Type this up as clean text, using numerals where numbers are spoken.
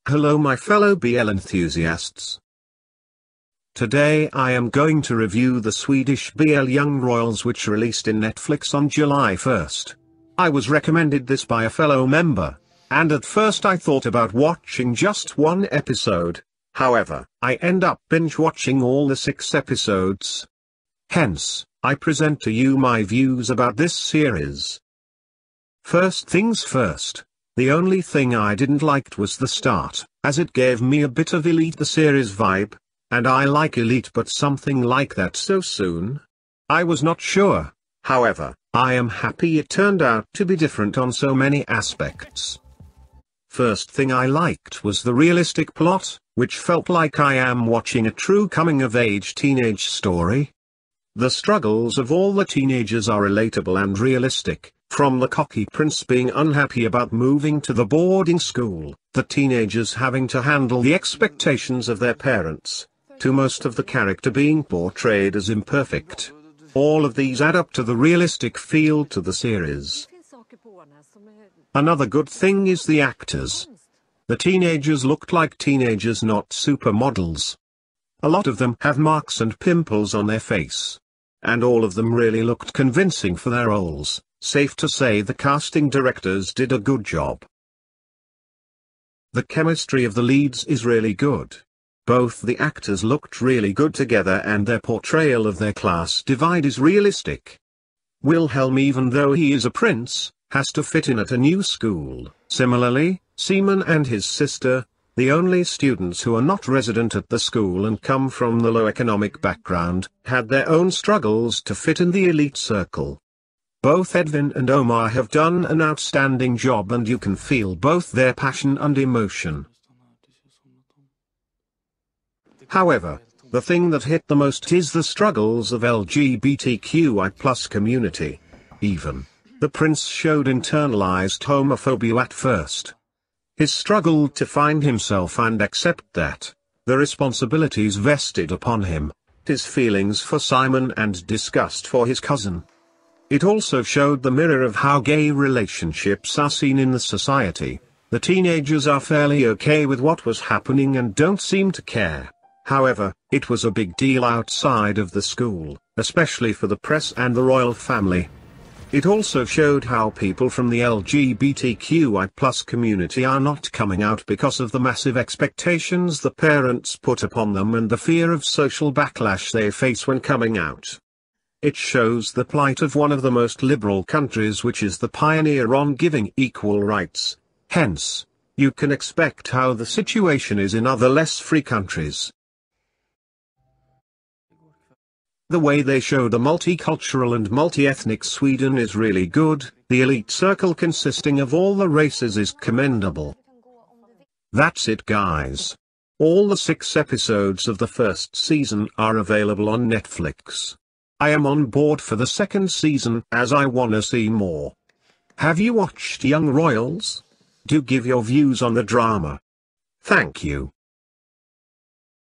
Hello my fellow BL enthusiasts. Today I am going to review the Swedish BL Young Royals, which released in Netflix on July 1st. I was recommended this by a fellow member, and at first I thought about watching just one episode. However, I end up binge watching all the 6 episodes. Hence, I present to you my views about this series. First things first. The only thing I didn't like was the start, as it gave me a bit of Elite the series vibe, and I like Elite, but something like that so soon? I was not sure. However, I am happy it turned out to be different on so many aspects. First thing I liked was the realistic plot, which felt like I am watching a true coming-of-age teenage story. The struggles of all the teenagers are relatable and realistic. From the cocky prince being unhappy about moving to the boarding school, the teenagers having to handle the expectations of their parents, to most of the character being portrayed as imperfect. All of these add up to the realistic feel to the series. Another good thing is the actors. The teenagers looked like teenagers, not supermodels. A lot of them have marks and pimples on their face. And all of them really looked convincing for their roles. Safe to say the casting directors did a good job. The chemistry of the leads is really good. Both the actors looked really good together, and their portrayal of their class divide is realistic. Wilhelm, even though he is a prince, has to fit in at a new school. Similarly, Simon and his sister, the only students who are not resident at the school and come from the low economic background, had their own struggles to fit in the elite circle. Both Edvin and Omar have done an outstanding job, and you can feel both their passion and emotion. However, the thing that hit the most is the struggles of LGBTQI+ community. Even the prince showed internalized homophobia at first. He struggled to find himself and accept that the responsibilities vested upon him, his feelings for Simon and disgust for his cousin. It also showed the mirror of how gay relationships are seen in the society. The teenagers are fairly okay with what was happening and don't seem to care. However, it was a big deal outside of the school, especially for the press and the royal family. It also showed how people from the LGBTQI+ community are not coming out because of the massive expectations the parents put upon them and the fear of social backlash they face when coming out. It shows the plight of one of the most liberal countries, which is the pioneer on giving equal rights. Hence, you can expect how the situation is in other less free countries. The way they show the multicultural and multi-ethnic Sweden is really good. The elite circle consisting of all the races is commendable. That's it, guys. All the 6 episodes of the first season are available on Netflix. I am on board for the second season, as I wanna see more. Have you watched Young Royals? Do give your views on the drama. Thank you.